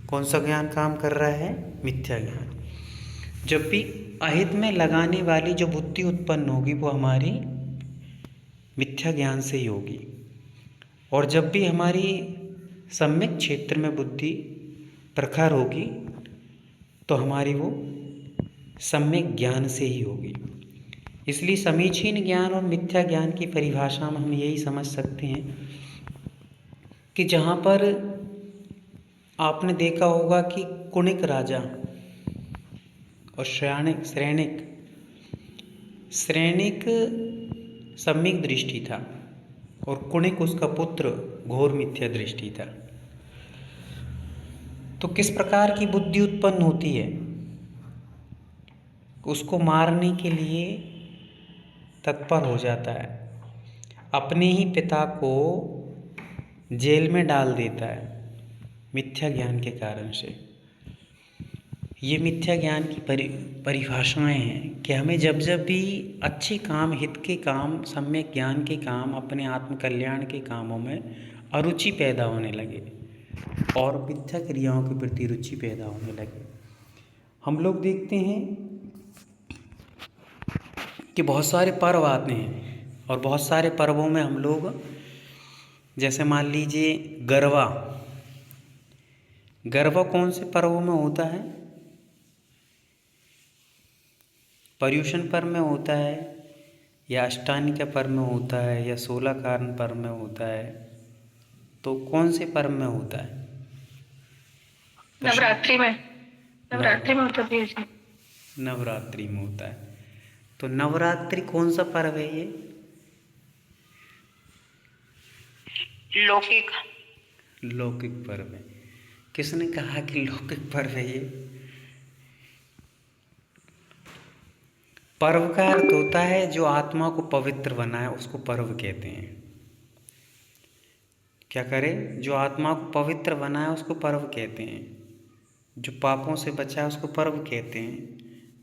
कौन सा ज्ञान काम कर रहा है? मिथ्या ज्ञान। जब भी अहित में लगाने वाली जो बुद्धि उत्पन्न होगी वो हमारी मिथ्या ज्ञान से ही होगी, और जब भी हमारी सम्यक क्षेत्र में बुद्धि प्रखर होगी तो हमारी वो सम्यक ज्ञान से ही होगी। इसलिए समीचीन ज्ञान और मिथ्या ज्ञान की परिभाषा में हम यही समझ सकते हैं कि जहाँ पर आपने देखा होगा कि कुणिक राजा और श्रेणिक सम्यक दृष्टि था और कुणिक उसका पुत्र घोर मिथ्या दृष्टि था। तो किस प्रकार की बुद्धि उत्पन्न होती है? उसको मारने के लिए तत्पर हो जाता है, अपने ही पिता को जेल में डाल देता है मिथ्या ज्ञान के कारण से। ये मिथ्या ज्ञान की परिभाषाएं हैं कि हमें जब जब भी अच्छे काम, हित के काम, सम्यक ज्ञान के काम, अपने आत्म कल्याण के कामों में अरुचि पैदा होने लगे और मिथ्या क्रियाओं के प्रति रुचि पैदा होने लगे। हम लोग देखते हैं कि बहुत सारे पर्व आते हैं और बहुत सारे पर्वों में हम लोग, जैसे मान लीजिए गरबा कौन से पर्वों में होता है? पर्युषण पर्व में होता है, या अष्टानी के पर्व में होता है, या 16 कारण पर्व में होता है? तो कौन से पर्व में होता है? नवरात्रि में होता है जी। नवरात्रि में होता है। तो नवरात्रि कौन सा पर्व है ये? लौकिक पर्व है। किसने कहा कि लौकिक पर्व है ये? पर्व का अर्थ होता है जो आत्मा को पवित्र बनाए, उसको पर्व कहते हैं। क्या करें? जो आत्मा को पवित्र बनाए उसको पर्व कहते हैं, जो पापों से बचाए उसको पर्व कहते हैं,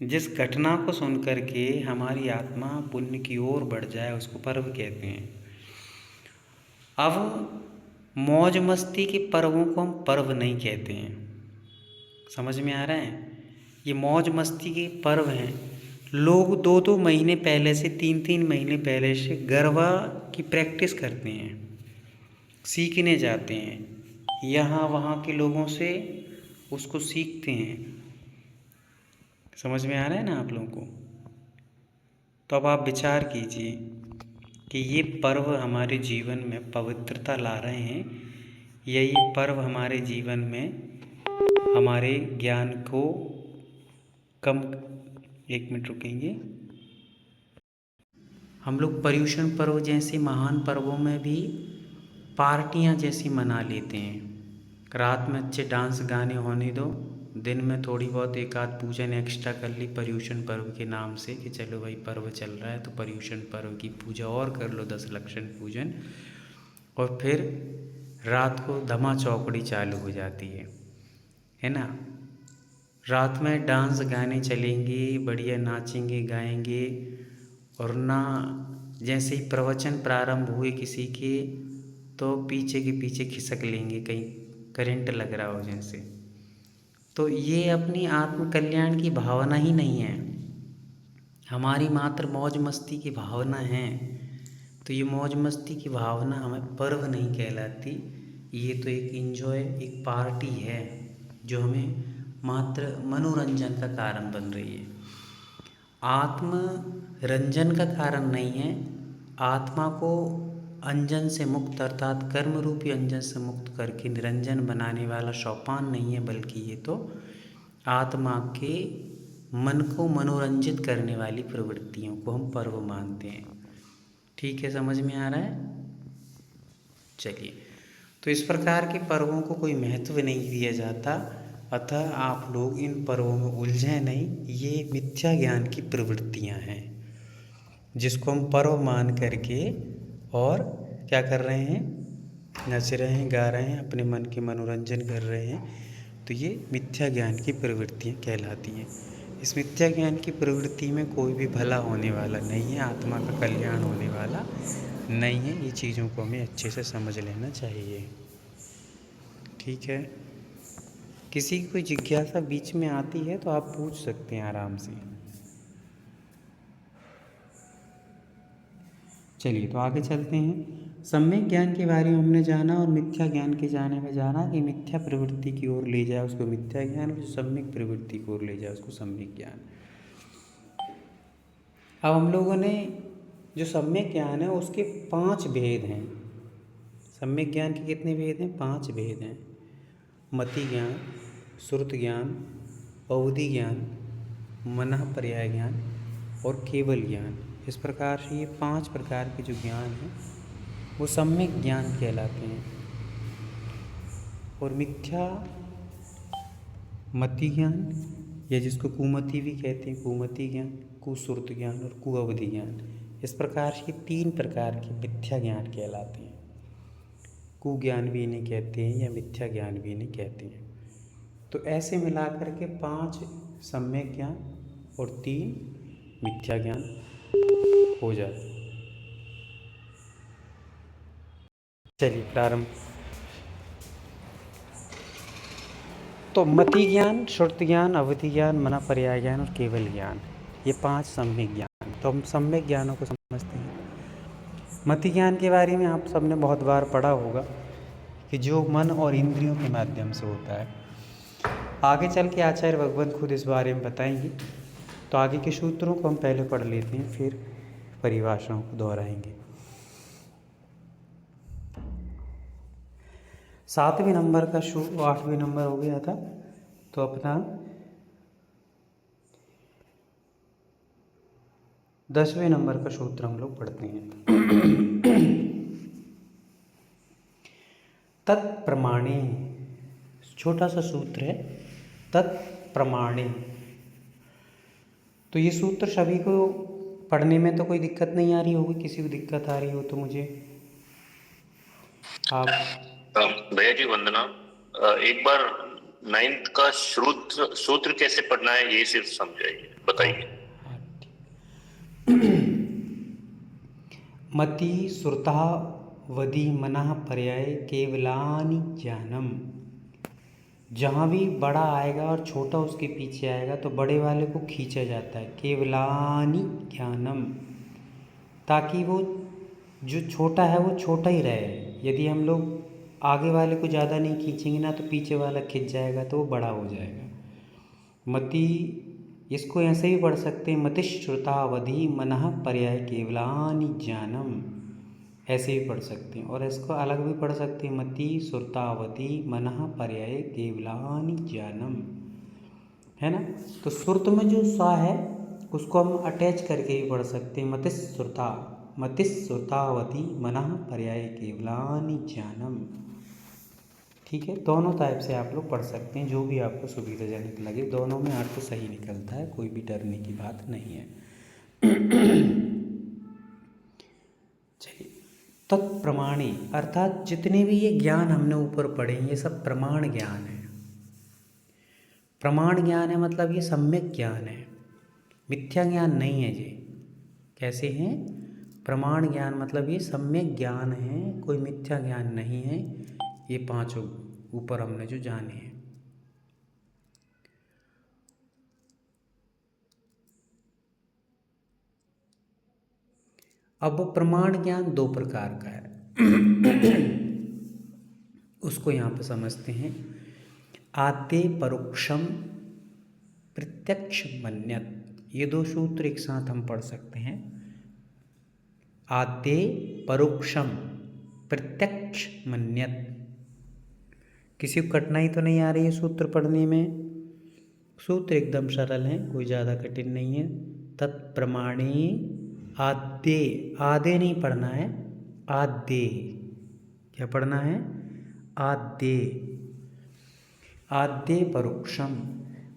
जिस घटना को सुन करके हमारी आत्मा पुण्य की ओर बढ़ जाए उसको पर्व कहते हैं। अब मौज मस्ती के पर्वों को हम पर्व नहीं कहते हैं। समझ में आ रहा है? ये मौज मस्ती के पर्व हैं। लोग 2-2 महीने पहले से, 3-3 महीने पहले से गरबा की प्रैक्टिस करते हैं, सीखने जाते हैं, यहाँ वहाँ के लोगों से उसको सीखते हैं। समझ में आ रहा है ना आप लोगों को? तो अब आप विचार कीजिए कि ये पर्व हमारे जीवन में पवित्रता ला रहे हैं, या ये पर्व हमारे जीवन में हमारे ज्ञान को कम। 1 मिनट रुकेंगे। हम लोग पर्युषण पर्व जैसे महान पर्वों में भी पार्टियां जैसी मना लेते हैं। रात में अच्छे डांस गाने होने दो, दिन में थोड़ी बहुत एक आध पूजन एक्स्ट्रा कर ली पर्युषण पर्व के नाम से कि चलो भाई पर्व चल रहा है तो पर्युषण पर्व की पूजा और कर लो, 10 लक्षण पूजन, और फिर रात को धमा चौकड़ी चालू हो जाती है ना? रात में डांस गाने चलेंगे, बढ़िया नाचेंगे गाएंगे, और ना जैसे ही प्रवचन प्रारंभ हुए किसी के तो पीछे के पीछे खिसक लेंगे, कहीं करंट लग रहा हो जैसे। तो ये अपनी आत्म कल्याण की भावना ही नहीं है, हमारी मात्र मौज मस्ती की भावना है। तो ये मौज मस्ती की भावना हमें पर्व नहीं कहलाती, ये तो एक इंजॉय, एक पार्टी है जो हमें मात्र मनोरंजन का कारण बन रही है, आत्म रंजन का कारण नहीं है। आत्मा को अंजन से मुक्त अर्थात कर्म रूपी अंजन से मुक्त करके निरंजन बनाने वाला सोपान नहीं है, बल्कि ये तो आत्मा के मन को मनोरंजित करने वाली प्रवृत्तियों को हम पर्व मानते हैं। ठीक है, समझ में आ रहा है? चलिए, तो इस प्रकार के पर्वों को कोई महत्व नहीं दिया जाता, अतः आप लोग इन पर्वों में उलझे नहीं। ये मिथ्या ज्ञान की प्रवृत्तियां हैं जिसको हम पर्व मान करके और क्या कर रहे हैं? नच रहे हैं, गा रहे हैं, अपने मन के मनोरंजन कर रहे हैं। तो ये मिथ्या ज्ञान की प्रवृत्तियाँ कहलाती हैं। इस मिथ्या ज्ञान की प्रवृत्ति में कोई भी भला होने वाला नहीं है, आत्मा का कल्याण होने वाला नहीं है। ये चीज़ों को हमें अच्छे से समझ लेना चाहिए। ठीक है। किसी की कोई जिज्ञासा बीच में आती है तो आप पूछ सकते हैं आराम से। चलिए तो आगे चलते हैं। सम्यक ज्ञान के बारे में हमने जाना और मिथ्या ज्ञान के जाने में जाना कि मिथ्या प्रवृत्ति की ओर ले जाए उसको मिथ्या ज्ञान, और जो सम्यक प्रवृत्ति की ओर ले जाए उसको सम्यक ज्ञान। अब हम लोगों ने जो सम्यक ज्ञान है उसके 5 भेद हैं। सम्यक ज्ञान के कितने भेद हैं? 5 भेद हैं। मति ज्ञान, श्रुत ज्ञान, अवधि ज्ञान, मनः पर्याय ज्ञान और केवल ज्ञान। इस प्रकार से ये 5 प्रकार के जो ज्ञान हैं वो सम्यक ज्ञान कहलाते हैं। और मिथ्या मति ज्ञान, या जिसको कुमति भी कहते हैं, कुमति ज्ञान, कुश्रुत ज्ञान और कुअवधि ज्ञान, इस प्रकार से 3 प्रकार के मिथ्या ज्ञान कहलाते हैं। कुज्ञान भी इन्हें कहते हैं या मिथ्या ज्ञान भी इन्हें कहते हैं। तो ऐसे मिलाकर के 5 सम्यक ज्ञान और 3 मिथ्या ज्ञान हो जाते। चलिए प्रारंभ। तो मति ज्ञान, श्रुति ज्ञान, अवधि ज्ञान, मनः पर्याय ज्ञान और केवल ज्ञान, ये 5 सम्यक ज्ञान। तो हम सम्यक ज्ञानों को समझते हैं। मति ज्ञान के बारे में आप सबने बहुत बार पढ़ा होगा कि जो मन और इंद्रियों के माध्यम से होता है। आगे चल के आचार्य भगवंत खुद इस बारे में बताएंगे। तो आगे के सूत्रों को हम पहले पढ़ लेते हैं, फिर परिभाषाओं को दोहराएंगे। 7वें नंबर का 8वें नंबर हो गया था, तो अपना 10वें नंबर का सूत्र हम लोग पढ़ते हैं। तत्प्रमाणे, छोटा सा सूत्र है, तत्प्रमाणे। तो ये सूत्र सभी को पढ़ने में तो कोई दिक्कत नहीं आ रही होगी। किसी को दिक्कत आ रही हो तो मुझे आप भैया जी वंदना, एक बार 9th का सूत्र कैसे पढ़ना है ये सिर्फ समझाइए, बताइए। मति श्रुता वधि मनः पर्याय केवलानि ज्ञानम। जहाँ भी बड़ा आएगा और छोटा उसके पीछे आएगा तो बड़े वाले को खींचा जाता है, केवलानि ज्ञानम, ताकि वो जो छोटा है वो छोटा ही रहे। यदि हम लोग आगे वाले को ज़्यादा नहीं खींचेंगे ना तो पीछे वाला खिंच जाएगा तो वो बड़ा हो जाएगा। मति, इसको ऐसे भी पढ़ सकते हैं, मतिश्रुतावधि मनः पर्याय केवलानि ज्ञानम, ऐसे भी पढ़ सकते हैं। और इसको अलग भी पढ़ सकते हैं, मति श्रुतावधि मनः पर्याय केवलानि ज्ञानम, है ना। तो श्रुत में जो सा है उसको हम अटैच करके भी पढ़ सकते हैं, मतिश्रुतावधि मनः पर्याय केवलानि ज्ञानम। ठीक है, दोनों टाइप से आप लोग पढ़ सकते हैं, जो भी आपको सुविधाजनक लगे। दोनों में अर्थ सही निकलता है, कोई भी डरने की बात नहीं है। चलिए, तत्प्रमाणे अर्थात जितने भी ये ज्ञान हमने ऊपर पढ़े ये सब प्रमाण ज्ञान है। प्रमाण ज्ञान है मतलब ये सम्यक ज्ञान है, मिथ्या ज्ञान नहीं है जी। कैसे हैं? प्रमाण ज्ञान मतलब ये सम्यक ज्ञान है, कोई मिथ्या ज्ञान नहीं है। ये 5 ऊपर हमने जो जाने हैं। अब वो प्रमाण ज्ञान 2 प्रकार का है। उसको यहाँ पर समझते हैं। आद्य परोक्षम प्रत्यक्ष मन्यत, ये 2 सूत्र एक साथ हम पढ़ सकते हैं। आद्य परोक्षम प्रत्यक्ष मन्यत। किसी को कठिनाई तो नहीं आ रही है सूत्र पढ़ने में? सूत्र एकदम सरल है, कोई ज़्यादा कठिन नहीं है। तत्प्रमाणे आद्य, आधे नहीं पढ़ना है, आद्य। क्या पढ़ना है? आद्य, आद्य परोक्षम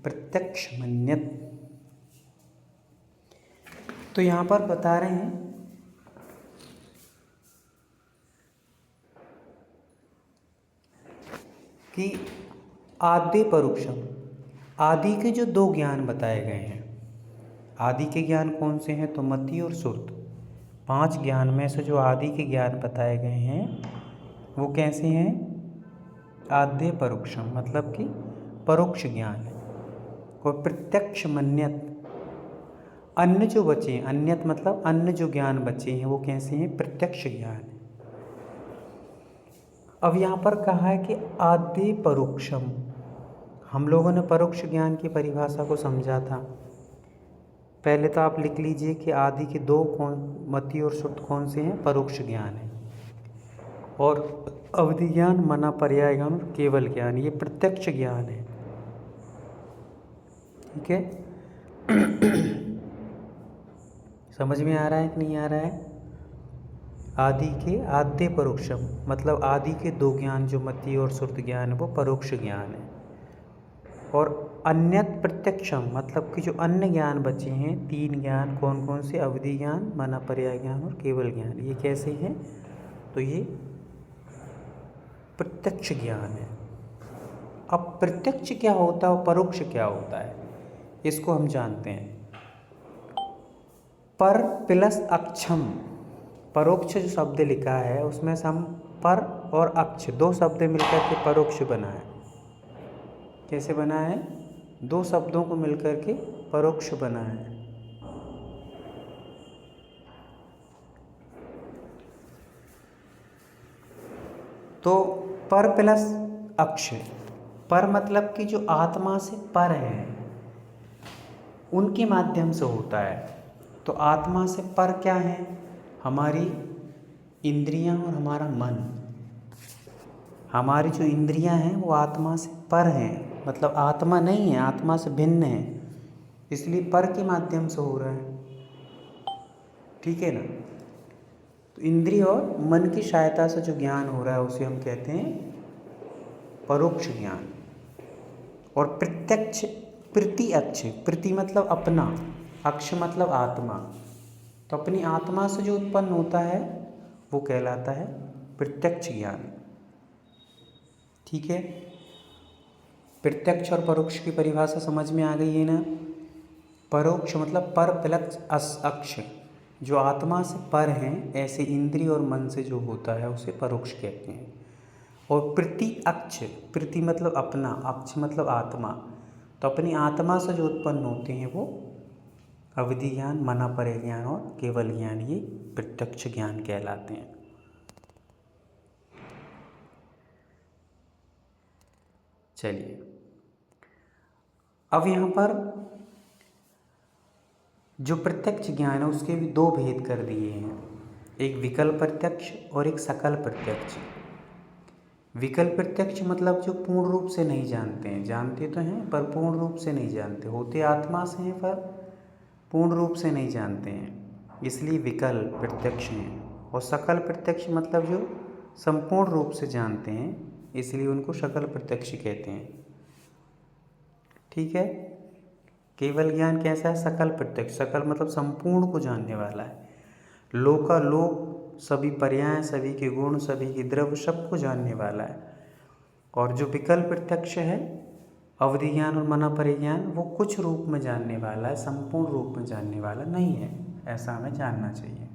प्रत्यक्ष मन्यत। तो यहाँ पर बता रहे हैं कि आद्य परोक्षम, आदि के जो 2 ज्ञान बताए गए हैं। आदि के ज्ञान कौन से हैं? तो मति और श्रुत। 5 ज्ञान में से जो आदि के ज्ञान बताए गए हैं वो कैसे हैं? आद्य परोक्षम मतलब कि परोक्ष ज्ञान है। और प्रत्यक्ष मन्यत, अन्य जो बचे हैं, अन्यत मतलब अन्य जो ज्ञान बचे हैं वो कैसे हैं? प्रत्यक्ष ज्ञान है। अब यहाँ पर कहा है कि आद्य परोक्षम। हम लोगों ने परोक्ष ज्ञान की परिभाषा को समझा था। पहले तो आप लिख लीजिए कि आदि के दो मति और श्रुत कौन से हैं? परोक्ष ज्ञान है। और अवधि ज्ञान, मना पर्याय ज्ञान और केवल ज्ञान, ये प्रत्यक्ष ज्ञान है। ठीक है। समझ में आ रहा है कि नहीं आ रहा है? आदि के आद्य परोक्षम मतलब आदि के दो ज्ञान जो मति और श्रुत ज्ञान है वो परोक्ष ज्ञान है। और अन्यत प्रत्यक्षम मतलब कि जो अन्य ज्ञान बचे हैं, तीन ज्ञान कौन कौन से? अवधि ज्ञान, मना पर्याय ज्ञान और केवल ज्ञान, ये कैसे हैं? तो ये प्रत्यक्ष ज्ञान है। अब प्रत्यक्ष क्या होता है और परोक्ष क्या होता है, इसको हम जानते हैं। पर प्लस अक्षम, परोक्ष जो शब्द लिखा है उसमें से हम पर और अक्ष दो शब्द मिलकर के परोक्ष बना है। कैसे बना है? दो शब्दों को मिलकर के परोक्ष बना है। तो पर प्लस अक्ष, पर मतलब कि जो आत्मा से पर है उनके माध्यम से होता है। तो आत्मा से पर क्या है? हमारी इंद्रियां और हमारा मन। हमारी जो इंद्रियां हैं वो आत्मा से पर हैं, मतलब आत्मा नहीं है, आत्मा से भिन्न है, इसलिए पर के माध्यम से हो रहा है। ठीक है ना? तो इंद्रिय और मन की सहायता से जो ज्ञान हो रहा है उसे हम कहते हैं परोक्ष ज्ञान। और प्रत्यक्ष, प्रति अक्ष, प्रति मतलब अपना, अक्ष मतलब आत्मा, तो अपनी आत्मा से जो उत्पन्न होता है वो कहलाता है प्रत्यक्ष ज्ञान। ठीक है। प्रत्यक्ष और परोक्ष की परिभाषा समझ में आ गई है ना? परोक्ष मतलब पर प्लस अक्ष, जो आत्मा से पर हैं, ऐसे इंद्रिय और मन से जो होता है उसे परोक्ष कहते हैं। और प्रति अक्ष, प्रति मतलब अपना, अक्ष मतलब आत्मा, तो अपनी आत्मा से जो उत्पन्न होते हैं वो अवधि ज्ञान, मना पर्याय ज्ञान और केवल ज्ञान, ये प्रत्यक्ष ज्ञान कहलाते हैं। चलिए, अब यहाँ पर जो प्रत्यक्ष ज्ञान है उसके भी दो भेद कर दिए हैं, एक विकल्प प्रत्यक्ष और एक सकल प्रत्यक्ष। विकल्प प्रत्यक्ष मतलब जो पूर्ण रूप से नहीं जानते हैं, जानते तो हैं पर पूर्ण रूप से नहीं जानते, होते आत्मा से हैं पर पूर्ण रूप से नहीं जानते हैं, इसलिए विकल्प प्रत्यक्ष हैं। और सकल प्रत्यक्ष मतलब जो संपूर्ण रूप से जानते हैं, इसलिए उनको सकल प्रत्यक्ष कहते हैं। ठीक है। केवल ज्ञान कैसा है? सकल प्रत्यक्ष। सकल मतलब संपूर्ण को जानने वाला है, लोकालोक, सभी पर्याय, सभी के गुण, सभी के द्रव्य, सबको जानने वाला है। और जो विकल्प प्रत्यक्ष है, अवधि ज्ञान और मना पर्याय ज्ञान, वो कुछ रूप में जानने वाला है, संपूर्ण रूप में जानने वाला नहीं है, ऐसा हमें जानना चाहिए।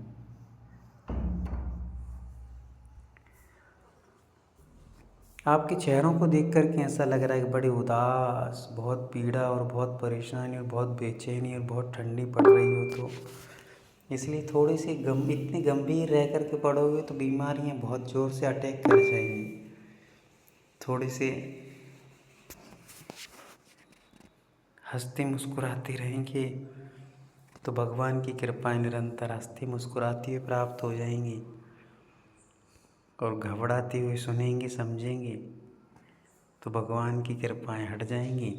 आपके चेहरों को देख करके ऐसा लग रहा है कि बड़े उदास, बहुत पीड़ा और बहुत परेशानी और बहुत बेचैनी और बहुत ठंडी पड़ रही हो, तो इसलिए थोड़ी सी इतने गंभीर रह कर के पड़ोगे तो बीमारियां बहुत ज़ोर से अटैक कर जाएंगी। थोड़ी सी हंसते मुस्कुराते रहेंगे तो भगवान की कृपाएं निरंतर हंसती मुस्कुराती हुई प्राप्त हो जाएंगी, और घबराती हुई सुनेंगे समझेंगे तो भगवान की कृपाएं हट जाएंगी।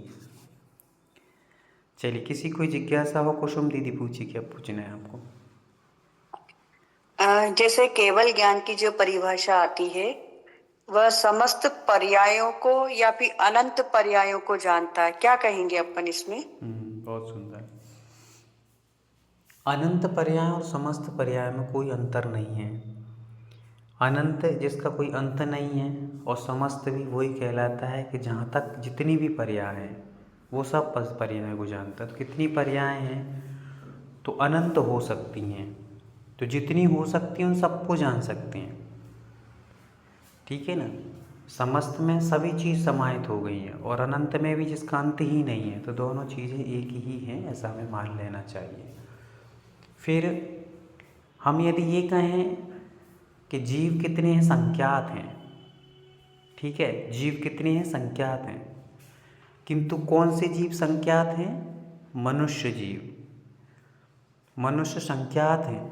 चलिए, किसी कोई जिज्ञासा हो, कुसुम दीदी पूछिए, क्या पूछना है आपको? जैसे केवल ज्ञान की जो परिभाषा आती है वह समस्त पर्यायों को या फिर अनंत पर्यायों को जानता है, क्या कहेंगे अपन इसमें? बहुत सुंदर। अनंत पर्याय और समस्त पर्याय में कोई अंतर नहीं है। अनंत जिसका कोई अंत नहीं है, और समस्त भी वही कहलाता है कि जहाँ तक जितनी भी पर्याय हैं वो सब पर्याय को जानता है। तो कितनी पर्याय हैं? तो अनंत हो सकती हैं, तो जितनी हो सकती हैं उन सबको जान सकते हैं। ठीक है ना? समस्त में सभी चीज़ समाहित हो गई हैं और अनंत में भी जिसका अंत ही नहीं है, तो दोनों चीज़ें एक ही हैं, ऐसा हमें मान लेना चाहिए। फिर हम यदि ये कहें कि जीव कितने हैं, संख्यात हैं, ठीक है, जीव कितने हैं, संख्यात हैं, किंतु कौन से जीव संख्यात हैं? मनुष्य जीव, मनुष्य संख्यात हैं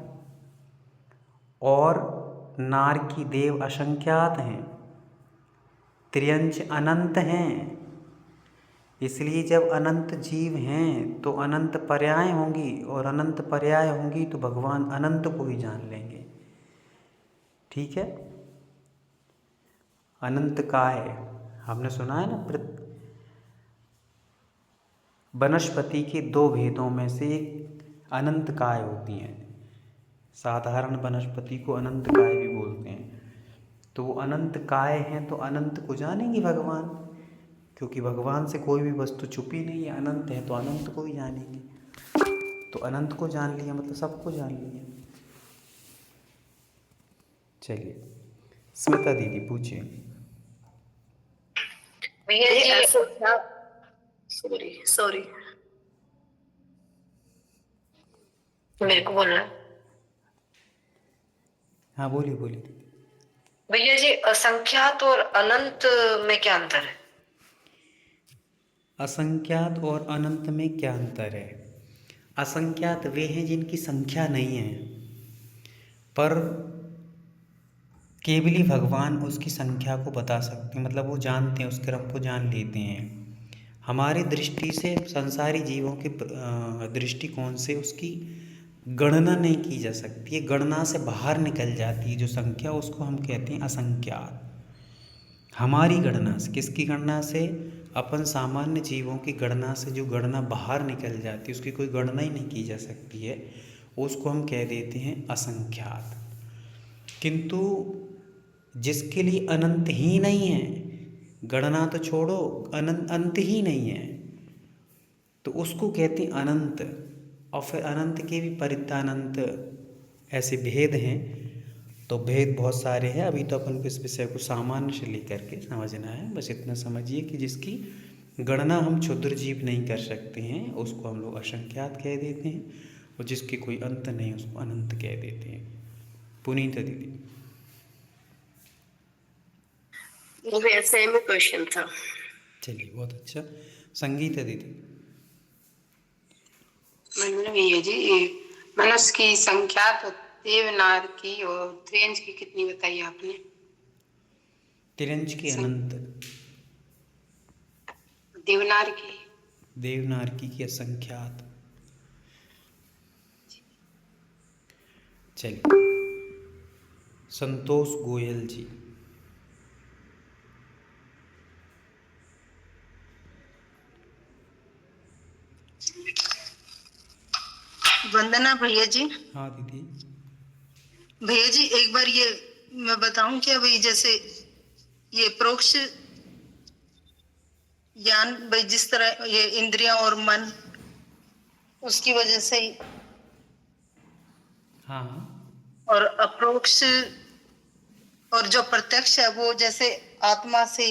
और नारकी देव असंख्यात हैं, त्रियंच अनंत हैं। इसलिए जब अनंत जीव हैं तो अनंत पर्याय होंगी, और अनंत पर्याय होंगी तो भगवान अनंत को ही जान लेंगे, ठीक है। अनंत काय, हमने सुना है ना, वनस्पति के दो भेदों में से एक अनंत काय होती हैं। साधारण वनस्पति को अनंत काय भी बोलते हैं। तो वो अनंत काय हैं तो अनंत को जानेंगे भगवान, क्योंकि भगवान से कोई भी वस्तु छुपी नहीं है, अनंत है तो अनंत को ही जानेंगे। तो अनंत को जान लिया मतलब सबको जान लिया। चलिए स्मिता दीदी पूछिए। भैया जी सॉरी मेरे को बोलना है। हाँ बोलिए बोलिए। भैया जी, असंख्यात और अनंत में क्या अंतर है? असंख्यात और अनंत में क्या अंतर है? असंख्यात वे हैं जिनकी संख्या नहीं है, पर केवल ही भगवान उसकी संख्या को बता सकते हैं, मतलब वो जानते हैं, उस क्रम को जान लेते हैं। हमारी दृष्टि से, संसारी जीवों के दृष्टिकोण से उसकी गणना नहीं की जा सकती है, गणना से बाहर निकल जाती है जो संख्या, उसको हम कहते हैं असंख्यात। हमारी गणना से, किसकी गणना से? अपन सामान्य जीवों की गणना से जो गणना बाहर निकल जाती है, उसकी कोई गणना ही नहीं की जा सकती है, उसको हम कह देते हैं असंख्यात। किंतु जिसके लिए अनंत ही नहीं है, गणना तो छोड़ो, अनंत अंत ही नहीं है, तो उसको कहते हैं अनंत। और फिर अनंत के भी परित्यानंत ऐसे भेद हैं। तो भेद बहुत सारे हैं, अभी तो अपन को इस विषय को सामान्य से लेकर के समझना है। बस इतना समझिए कि जिसकी गणना हम क्षुद्र जीव नहीं कर सकते हैं उसको हम लोग असंख्यात कह देते हैं, और जिसकी कोई अंत नहीं उसको अनंत कह देते हैं। पुनीता दीदी। वैसे में क्वेश्चन था। चलिए बहुत अच्छा। संगीता दीदी। भैया जी, मनुष्य की संख्या तो देवनार की और त्रियंच की कितनी बताई आपने? त्रियंच की अनंत, देवनार की? देवनार की असंख्यात। चलिए संतोष गोयल जी। वंदना भैया जी। हाँ दीदी। भैया जी एक बार ये मैं बताऊं क्या भाई, जैसे ये प्रोक्ष ज्ञान भाई, जिस तरह ये इंद्रियां और मन उसकी वजह से ही, हाँ और अप्रोक्ष और जो प्रत्यक्ष है वो जैसे आत्मा से,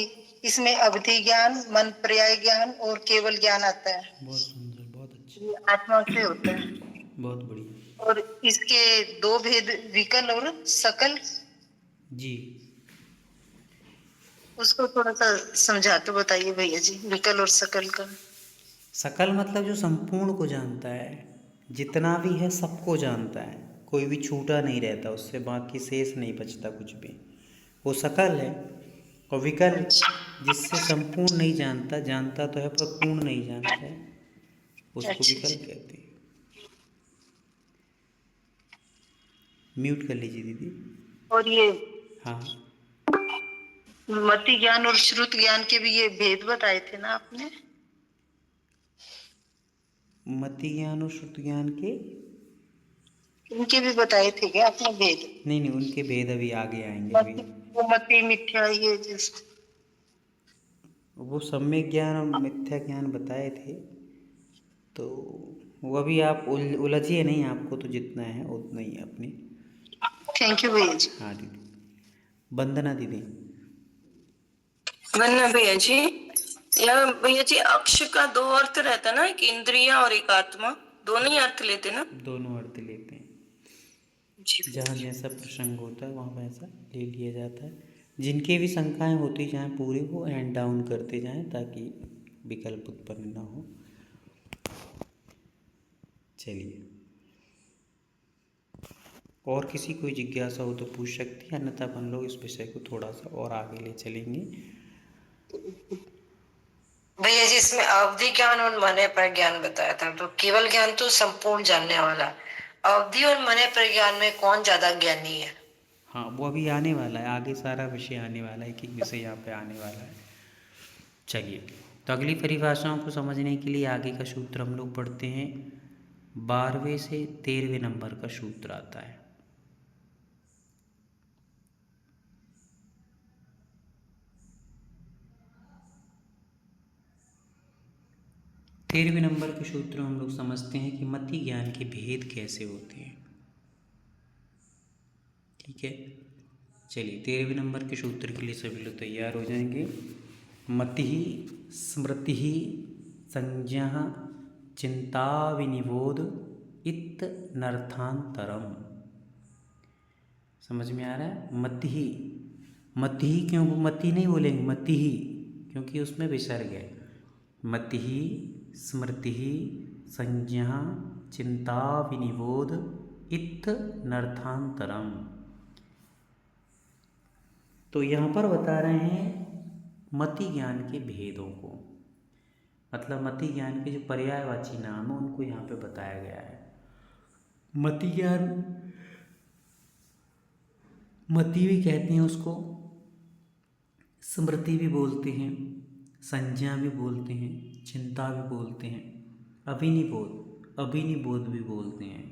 इसमें अवधि ज्ञान, मन पर्याय ज्ञान और केवल ज्ञान आता है। बहुत सुंदर, बहुत अच्छा, ये आत्मा से होता है। बहुत बढ़िया। और इसके दो भेद, विकल और सकल जी। उसको थोड़ा सा समझा के बताइए भैया जी, विकल और सकल का। सकल मतलब जो संपूर्ण को जानता है, जितना भी है सबको जानता है, कोई भी छूटा नहीं रहता उससे, बाकी शेष नहीं बचता कुछ भी, वो सकल है। और विकल जिससे संपूर्ण नहीं जानता, जानता तो है पर पूर्ण नहीं जानता है, उसको विकल कहते हैं। म्यूट कर लीजिए दीदी। और ये हाँ मति ज्ञान और श्रुत ज्ञान के भी ये भेद बताए थे ना आपने? मति ज्ञान और श्रुत ज्ञान के, उनके भी बताए थे क्या आपने भेद? नहीं नहीं, उनके भेद अभी आगे आएंगे। अभी वो मति मिथ्या ये जस्ट वो सम्यक ज्ञान और मिथ्या ज्ञान बताए थे, तो वो अभी आप उलझिए नहीं, आपको तो जितना है उतना ही है अपनी। थैंक यू भैया जी। हाँ दीदी। वंदना दीदी। वरना भैया जी, या भैया जी अक्ष का दो अर्थ रहता है ना, एक इंद्रिया और एक आत्मा, दोनों ही अर्थ लेते ना? दोनों अर्थ लेते हैं। जी भैया जहाँ जी। जैसा प्रसंग होता है वहाँ वैसा ले लिया जाता है। जिनकी भी शंकाएँ होती जाएँ पूरी वो हैंड डाउन करते जाएँ ताकि विकल्प उत्पन्न ना हो। चलिए, और किसी कोई जिज्ञासा हो तो पूछ सकती है, अन्यथा अपन लोग इस विषय को थोड़ा सा और आगे ले चलेंगे। भैया जी इसमें अवधि ज्ञान और मने पर ज्ञान बताया था, तो केवल ज्ञान तो संपूर्ण जानने वाला है। अवधि और मने पर ज्ञान में कौन ज्यादा ज्ञानी है? हाँ, वो अभी आने वाला है, आगे सारा विषय आने वाला है, एक एक विषय यहाँ पे आने वाला है। चलिए, तो अगली परिभाषाओं को समझने के लिए आगे का सूत्र हम लोग पढ़ते हैं। 12वें से 13वें नंबर का सूत्र आता है। तेरहवें नंबर के सूत्र में हम लोग समझते हैं कि मति ज्ञान के भेद कैसे होते हैं। ठीक है, चलिए 13वें नंबर के सूत्र के लिए सभी लोग तैयार हो जाएंगे। मति स्मृति संज्ञा चिंता विनिबोध इत नर्थांतरम। समझ में आ रहा है? मति ही क्यों, मति नहीं बोलेंगे, मति ही, क्योंकि उसमें विसर्ग है। मति स्मृति संज्ञा चिंता विनिबोध इत नर्थांतरम। तो यहाँ पर बता रहे हैं मति ज्ञान के भेदों को, मतलब मति ज्ञान के जो पर्यायवाची नाम है उनको यहाँ पे बताया गया है। मति ज्ञान, मति भी कहते हैं उसको, स्मृति भी बोलते हैं, संज्ञा भी बोलते हैं, चिंता भी बोलते हैं, अभिनिबोध भी बोलते हैं।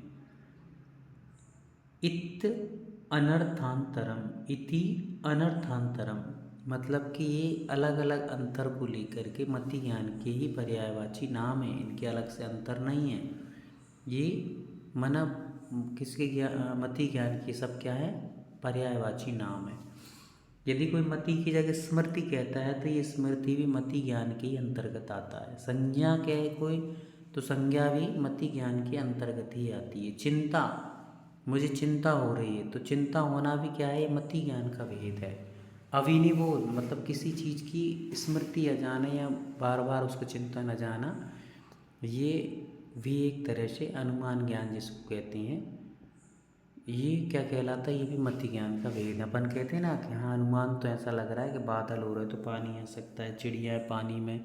इत अनर्थांतरम, इति अनर्थांतरम, मतलब कि ये अलग अलग अंतर को लेकर के मति ज्ञान के ही पर्यायवाची नाम है, इनके अलग से अंतर नहीं है। ये मना किसके मति ज्ञान के सब क्या है, पर्यायवाची नाम है। यदि कोई मति की जगह स्मृति कहता है तो ये स्मृति भी मति ज्ञान के ही अंतर्गत आता है। संज्ञा कहे कोई तो संज्ञा भी मति ज्ञान के अंतर्गत ही आती है। चिंता, मुझे चिंता हो रही है, तो चिंता होना भी क्या है, मति ज्ञान का भेद है। अविनिबोध मतलब किसी चीज़ की स्मृति आ जाना या बार बार उसको चिंता न जाना, ये भी एक तरह से अनुमान ज्ञान जिसको कहते हैं, ये क्या कहलाता है, ये भी मति ज्ञान का भेद है। अपन कहते हैं ना कि हाँ अनुमान तो ऐसा लग रहा है कि बादल हो रहे तो पानी आ सकता है, चिड़िया पानी में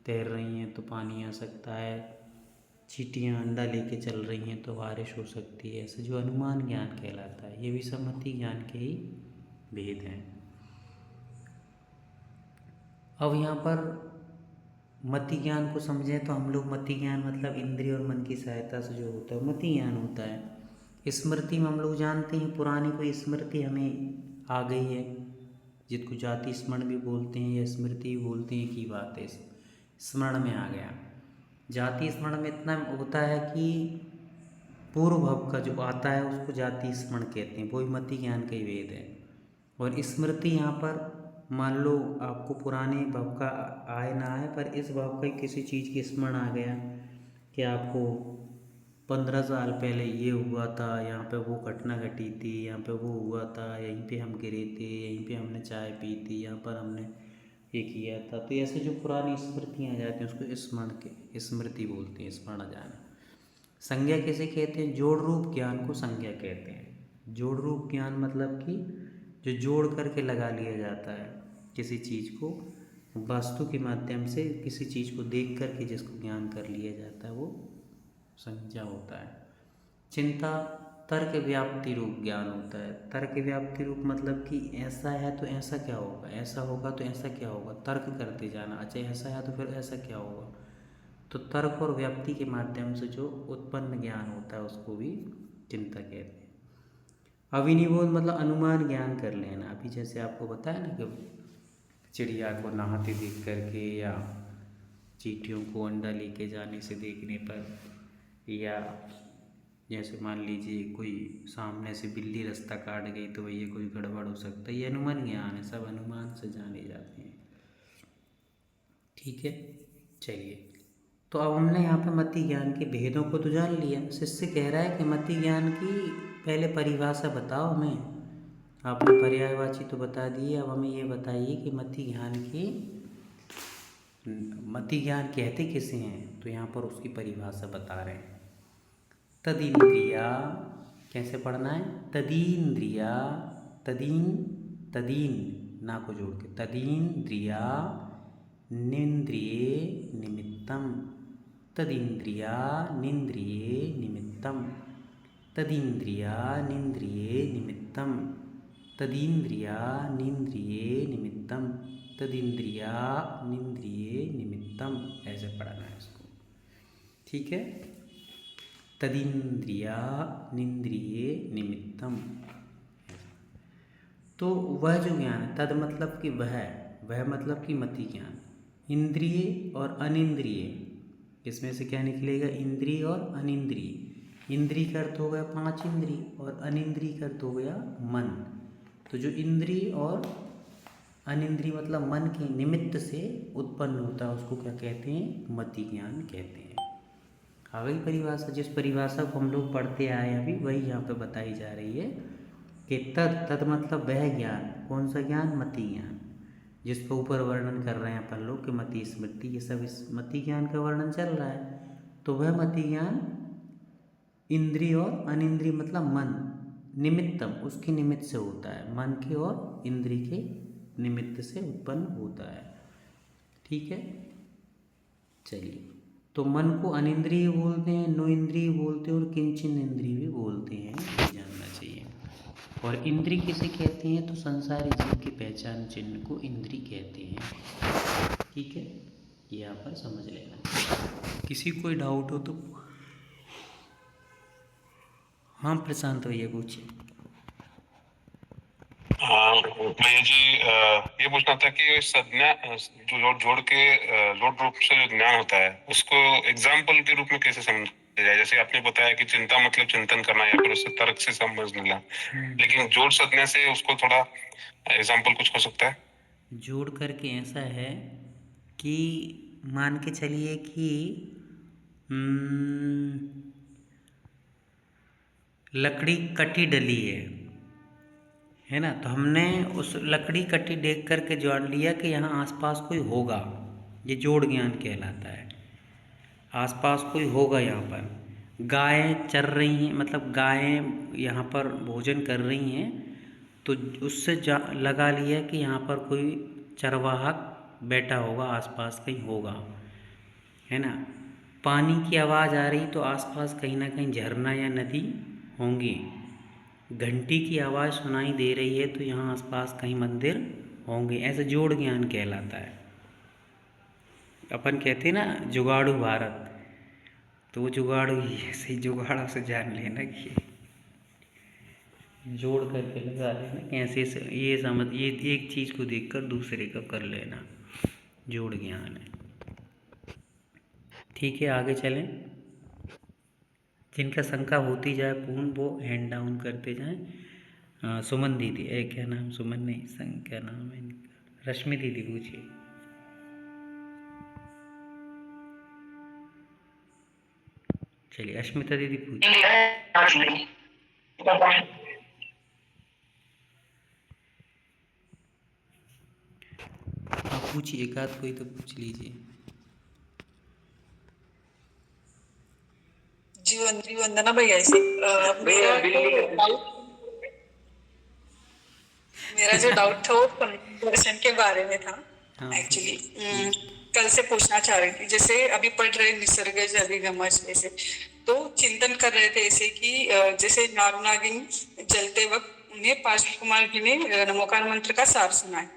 तैर रही हैं तो पानी आ सकता है, चींटियाँ अंडा लेके चल रही हैं तो बारिश हो सकती है, ऐसे जो अनुमान ज्ञान कहलाता है, ये भी सब मति ज्ञान के ही भेद हैं। अब यहाँ पर मति ज्ञान को समझें तो हम लोग मति ज्ञान मतलब इंद्रिय और मन की सहायता से जो होता है मति ज्ञान होता है। स्मृति में हम लोग जानते हैं पुरानी कोई स्मृति हमें आ गई है, जिसको जाति स्मरण भी बोलते हैं या स्मृति भी बोलते हैं, की बात है, स्मरण में आ गया। जाति स्मरण में इतना होता है कि पूर्व भव का जो आता है उसको जाति स्मरण कहते हैं, वो भी मति ज्ञान का ही भेद है। और स्मृति यहाँ पर मान लो आपको पुराने भव का आए ना आए, पर इस भव का किसी चीज़ की स्मरण आ गया कि आपको 15 साल पहले ये हुआ था, यहाँ पे वो घटना घटी थी, यहाँ पे वो हुआ था, यहीं पे हम गिरे थे, यहीं पे हमने चाय पी थी, यहाँ पर हमने ये किया था। तो ऐसे जो पुरानी स्मृतियाँ आ जाती हैं उसको स्मरण के स्मृति बोलते हैं, स्मरण आ जाना। संज्ञा किसे कहते हैं, जोड़ रूप ज्ञान को संज्ञा कहते हैं। जोड़ रूप ज्ञान मतलब कि जो जोड़ करके लगा लिया जाता है किसी चीज़ को, वस्तु के माध्यम से किसी चीज़ को देख करके जिसको ज्ञान कर लिया जाता है वो संज्ञा होता है। चिंता तर्क व्याप्ति रूप ज्ञान होता है। तर्क व्याप्ति रूप मतलब कि ऐसा है तो ऐसा क्या होगा, ऐसा होगा तो ऐसा क्या होगा, तर्क करते जाना। अच्छा ऐसा है तो फिर ऐसा क्या होगा, तो तर्क और व्याप्ति के माध्यम से जो उत्पन्न ज्ञान होता है उसको भी चिंता कहते हैं। अविनिबोध मतलब अनुमान ज्ञान कर लेना। अभी जैसे आपको बताया ना कि चिड़िया को नहाते देख करके या चींटियों को अंडा लेके जाने से देखने पर, या जैसे मान लीजिए कोई सामने से बिल्ली रास्ता काट गई तो भैया कोई गड़बड़ हो सकता है, ये अनुमान ज्ञान है, सब अनुमान से जाने जाते हैं। ठीक है, चलिए। तो अब हमने यहाँ पे मति ज्ञान के भेदों को तो जान लिया। शिष्य कह रहा है कि मति ज्ञान की पहले परिभाषा बताओ हमें। आपने पर्यायवाची तो बता दिए, अब हमें ये बताइए कि मति ज्ञान कहते किसे हैं। तो यहाँ पर उसकी परिभाषा बता रहे हैं। तदीन्द्रिया, कैसे पढ़ना है, तदीन्द्रिया, तदीन ना को जोड़ के, तदीन्द्रिया निन्द्रिये निमित्तम, तदीन्द्रिया निन्द्रिये निमित्तम, तदीन्द्रिया निन्द्रिये निमित्तम, तदीन्द्रिया निन्द्रिये निमित्तम, तदीन्द्रिया निन्द्रिये निमित्तम, ऐसे पढ़ना है इसको। ठीक है, तदीन्द्रिया निन्द्रिये निमित्तम। तो वह जो ज्ञान है, तद मतलब कि वह मतलब कि मति ज्ञान, इंद्रिय और अनिंद्रिय, इसमें से क्या निकलेगा, इंद्रिय और अनिंद्रिय। इंद्रिय का अर्थ हो गया 5 इंद्रिय और अनिंद्रिय का अर्थ हो गया मन। तो जो इंद्रिय और अनिंद्रिय मतलब मन के निमित्त से उत्पन्न होता है उसको क्या कहते हैं, मति ज्ञान कहते हैं। आ गई परिभाषा। जिस परिभाषा को हम लोग पढ़ते आए अभी वही यहाँ पे बताई जा रही है कि तद मतलब वह ज्ञान, कौन सा ज्ञान, मति ज्ञान, जिसका ऊपर वर्णन कर रहे हैं अपन लोग कि मति स्मृति, ये सब इस मति ज्ञान का वर्णन चल रहा है। तो वह मति ज्ञान इंद्रिय और अनिंद्रिय मतलब मन निमित्तम, उसके निमित्त से होता है, मन के और इंद्रिय के निमित्त से उत्पन्न होता है। ठीक है, चलिए। तो मन को अनिंद्रिय बोलते हैं, नो इंद्रिय बोलते हैं और किंचन इंद्रिय भी बोलते हैं, जानना चाहिए। और इंद्रिय किसे कहते हैं, तो संसारी जीव की पहचान चिन्ह को इंद्रिय कहते हैं। ठीक है, ये यहाँ पर समझ लेना। किसी को कोई डाउट हो तो हाँ प्रशांत भैया पूछिए। हाँ भैया जी, ये पूछना था कि संज्ञा जो जोड़ रूप से जो ज्ञान होता है उसको एग्जाम्पल के रूप में कैसे समझा जाए। जैसे आपने बताया कि चिंता मतलब चिंतन करना या फिर उससे तर्क से समझ लेना, लेकिन जोड़ संज्ञा से उसको थोड़ा एग्जाम्पल कुछ हो सकता है। जोड़ करके ऐसा है कि मान के चलिए कि लकड़ी कटी डली है ना, तो हमने उस लकड़ी कटी देख करके जान लिया कि यहाँ आसपास कोई होगा। ये जोड़ ज्ञान कहलाता है। आसपास कोई होगा, यहाँ पर गायें चर रही हैं, मतलब गायें यहाँ पर भोजन कर रही हैं, तो उससे लगा लिया कि यहाँ पर कोई चरवाहक बैठा होगा, आसपास कहीं होगा, है ना। पानी की आवाज़ आ रही तो आसपास कहीं ना कहीं झरना या नदी होंगी। घंटी की आवाज़ सुनाई दे रही है तो यहाँ आसपास कहीं मंदिर होंगे। ऐसे जोड़ ज्ञान कहलाता है। अपन कहते हैं ना जुगाड़ू भारत, तो वो जुगाड़ू ही ऐसे ही जुगाड़ों से जान लेना कि जोड़ करके लगा लेना, कैसे ये समझ, ये एक चीज़ को देखकर दूसरे का कर लेना, जोड़ ज्ञान है। ठीक है, आगे चलें। जिनका शंका होती जाए पूर्ण वो हैंड डाउन करते जाएं। सुमन दीदी, क्या नाम, सुमन नहीं, क्या नाम है इनका, रश्मि दीदी पूछिए। चलिए अश्मिता दीदी पूछिए। आप पूछिए, एक आध कोई तो पूछ लीजिए। जी वंदना भैया जी, मेरा जो डाउट था वो दर्शन के बारे में था। एक्चुअली कल से पूछना चाह रही थी, जैसे अभी पढ़ रहे निसर्गज अभिगमज जैसे, तो चिंतन कर रहे थे ऐसे कि जैसे नाग नागिन जलते वक्त उन्हें पार्श्व कुमार जी ने नमोकार मंत्र का सार सुनाया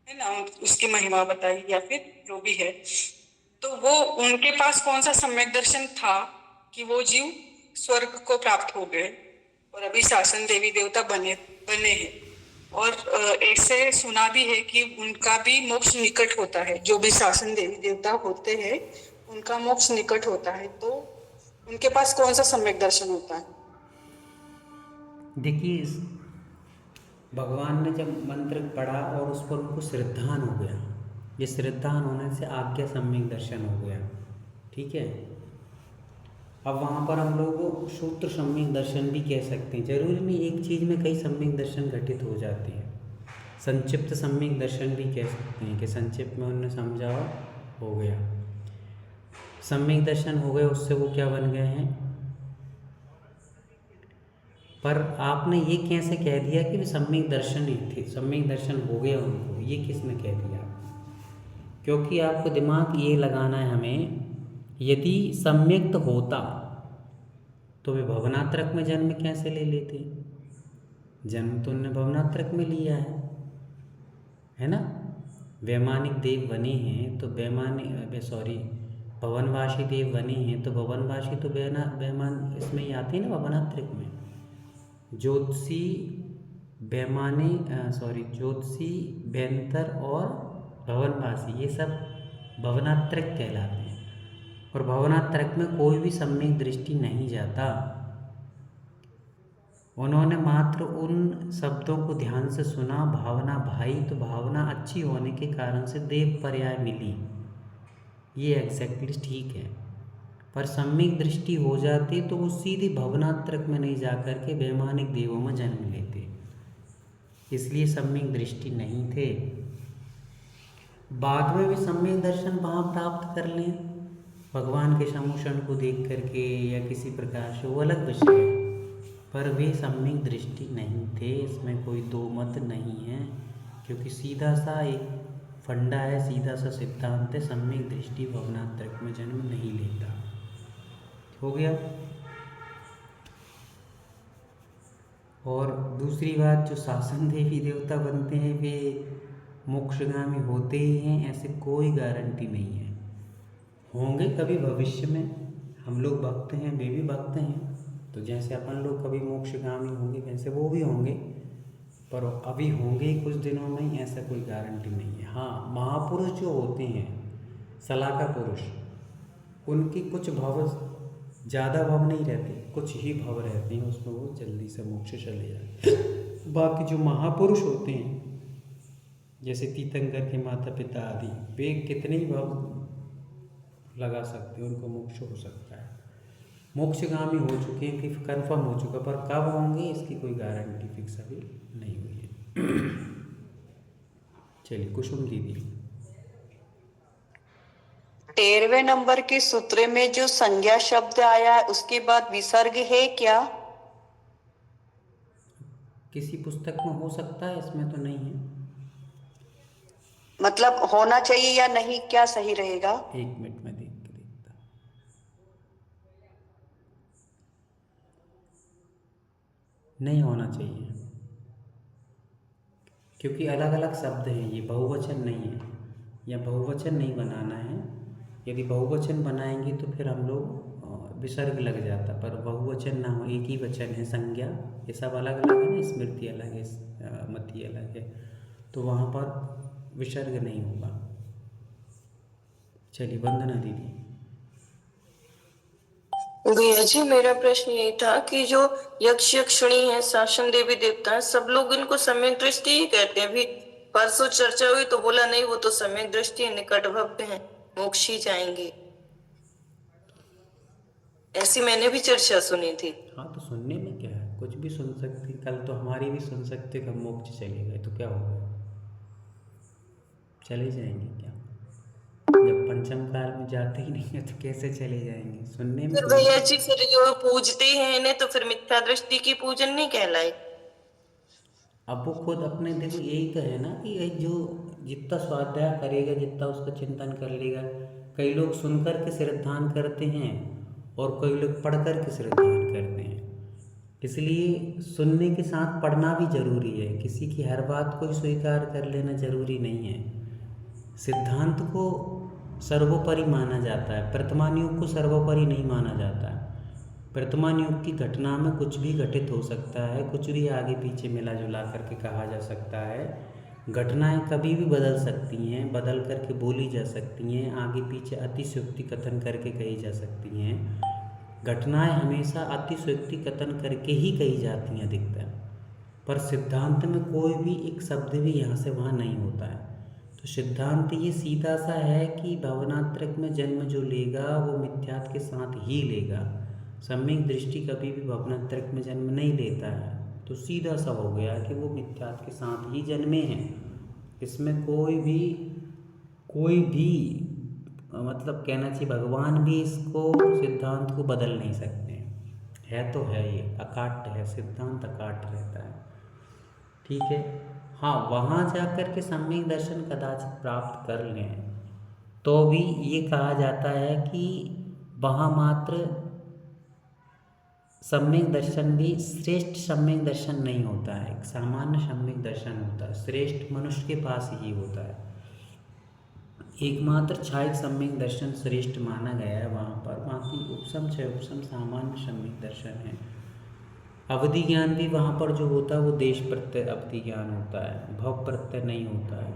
है ना, उसकी महिमा बताई या फिर जो भी है, तो वो उनके पास कौन सा सम्यक दर्शन था कि वो जीव स्वर्ग को प्राप्त हो गए और अभी शासन देवी देवता बने हैं। और ऐसे सुना भी है कि उनका भी मोक्ष निकट होता है, जो भी शासन देवी देवता होते हैं उनका मोक्ष निकट होता है। तो उनके पास कौन सा सम्यक दर्शन होता है? देखिए, भगवान ने जब मंत्र पढ़ा और उस पर उनको श्रद्धान हो गया, ये श्रद्धान होने से आज्ञा सम्यक दर्शन हो गया, ठीक है। अब वहाँ पर हम लोग सूत्र सम्यक दर्शन भी कह सकते हैं। जरूरी नहीं एक चीज़ में कई सम्यक दर्शन घटित हो जाते हैं। संक्षिप्त सम्यक दर्शन भी कह सकते हैं कि संक्षिप्त में उन्होंने समझा हो गया। सम्यक दर्शन हो गए, उससे वो क्या बन गए हैं। पर आपने ये कैसे कह दिया कि वे सम्यक दर्शन ही थे, सम्यक दर्शन हो गया उनको, ये किसने कह दिया। क्योंकि आपको दिमाग ये लगाना है हमें, यदि सम्यक्त होता तो वे भवनात्रक में जन्म कैसे ले लेते। जन्म तो उन्होंने भवनात्रक में लिया है ना। वैमानिक देव बने हैं तो भवनवासी देव बने हैं तो भवनवासी तो वैमान इसमें ही आते हैं ना, भवनात्रक में। ज्योतिषी ज्योतिषी बेंतर और भवनवासी ये सब भवनात्रक कहलाते हैं। और भवनात्रक में कोई भी सम्यक दृष्टि नहीं जाता। उन्होंने मात्र उन शब्दों को ध्यान से सुना, भावना भाई तो भावना अच्छी होने के कारण से देव पर्याय मिली, ये एग्जैक्टली ठीक है। पर सम्यक दृष्टि हो जाती तो वो सीधी भवनात्रक में नहीं जाकर के वैमानिक देवों में जन्म लेते, इसलिए सम्यक दृष्टि नहीं थे। बाद में भी सम्यक दर्शन वहाँ प्राप्त कर लें भगवान के समूषण को देख करके या किसी प्रकार से, वो अलग विषय है। पर वे सम्यक दृष्टि नहीं थे, इसमें कोई दो मत नहीं है। क्योंकि सीधा सा एक फंडा है, सीधा सा सिद्धांत है, सम्यक दृष्टि भवनात्रक में जन्म नहीं लेता। हो गया। और दूसरी बात, जो शासन देवी देवता बनते हैं वे मोक्षगामी होते ही हैं, ऐसे कोई गारंटी नहीं है। होंगे कभी भविष्य में, हम लोग भक्त हैं, वे भी भक्त हैं, तो जैसे अपन लोग कभी मोक्षगामी होंगे वैसे वो भी होंगे, पर अभी होंगे कुछ दिनों में ही, ऐसा कोई गारंटी नहीं है। हाँ, महापुरुष जो होते हैं, सलाका पुरुष, उनकी कुछ भव ज़्यादा भव नहीं रहते, कुछ ही भव रहते हैं, उसमें वो जल्दी से मोक्ष चले जाते। बाकी जो महापुरुष होते हैं जैसे तीर्थंकर के माता पिता आदि, वे कितने ही भव लगा सकते हैं, उनको मोक्ष हो सकता है। मोक्षगामी हो चुके हैं कि कन्फर्म हो चुका, पर कब होंगे इसकी कोई गारंटी फिक्स अभी नहीं हुई है। चलिए कुसुम दीदी, 13वें नंबर के सूत्र में जो संज्ञा शब्द आया है उसके बाद विसर्ग है क्या? किसी पुस्तक में हो सकता है, इसमें तो नहीं है। मतलब होना चाहिए या नहीं, क्या सही रहेगा? एक मिनट में देख के देखता। नहीं होना चाहिए, क्योंकि अलग अलग शब्द हैं, ये बहुवचन नहीं है, या बहुवचन नहीं बनाना है। यदि बहुवचन बनाएंगे तो फिर हम लोग विसर्ग लग जाता, पर बहुवचन ना हो, एक ही वचन है, संज्ञा ये सब अलग अलग है ना, स्मृति अलग है, मति अलग है, तो वहाँ पर विसर्ग नहीं होगा। चलिए वंदना दीदी। भैया जी, मेरा प्रश्न यही था कि जो यक्ष यक्षिणी है, शासन देवी देवता है, सब लोग इनको सम्यक दृष्टि ही कहते हैं। अभी परसों चर्चा हुई तो बोला नहीं, वो तो सम्यक दृष्टि निकट भक्त हैं, मोक्ष ही जाएंगे, ऐसी मैंने भी चर्चा सुनी थी। हाँ, तो सुनने में क्या है, कुछ भी सुन सकते। कल तो हमारी भी सुन सकते कि हम मोक्ष चले गए, तो क्या होगा, चले जाएंगे क्या? जब पंचम काल में जाते ही नहीं है तो कैसे चले जाएंगे? सुनने में। भैया जी, फिर जो पूजते हैं इन्हें, तो फिर मिथ्या दृष्टि की पूजन नहीं कहलाए। अब वो खुद अपने, देखो यही तो है ना कि जो जितना स्वाध्याय करेगा, जितना उसका चिंतन कर लेगा। कई लोग सुनकर के श्रद्धान करते हैं और कई लोग पढ़ कर के श्रद्धान करते हैं, इसलिए सुनने के साथ पढ़ना भी जरूरी है। किसी की हर बात को स्वीकार कर लेना जरूरी नहीं है। सिद्धांत को सर्वोपरि माना जाता है, वर्तमान युग को सर्वोपरि नहीं माना जाता है। वर्तमान युग की घटना में कुछ भी घटित हो सकता है, कुछ भी आगे पीछे मिला जुला करके कहा जा सकता है। घटनाएं कभी भी बदल सकती हैं, बदल करके बोली जा सकती हैं, आगे पीछे अतिशयोक्ति कथन करके कही जा सकती हैं। घटनाएं हमेशा अतिशयोक्ति कथन करके ही कही जाती हैं अधिकतर, पर सिद्धांत में कोई भी एक शब्द भी यहाँ से वहाँ नहीं होता है। तो सिद्धांत ये सीधा सा है कि भावनात्रक में जन्म जो लेगा वो मिथ्यात्व के साथ ही लेगा। सम्यक दृष्टि कभी भी भावनात्रक में जन्म नहीं लेता है। तो सीधा सा हो गया कि वो मिथ्यात्व के साथ ही जन्मे हैं। इसमें कोई भी मतलब कहना चाहिए भगवान भी इसको सिद्धांत को बदल नहीं सकते है। तो है ये अकाट्य है, सिद्धांत अकाट्य रहता है। ठीक है। हाँ, वहाँ जाकर के सम्यक दर्शन कदाचित प्राप्त कर लें तो भी ये कहा जाता है कि वहाँ मात्र सम्यक दर्शन भी श्रेष्ठ सम्यक दर्शन नहीं होता है, एक सामान्य सम्यक दर्शन होता है। श्रेष्ठ मनुष्य के पास ही होता है। एकमात्र छायक सम्यक दर्शन श्रेष्ठ माना गया है वहाँ पर। बाकी उपसम छय उपसम सामान्य सम्यक दर्शन है। अवधि ज्ञान भी वहाँ पर जो होता है वो देश प्रत्यय अवधि ज्ञान होता है, भव प्रत्यय नहीं होता है।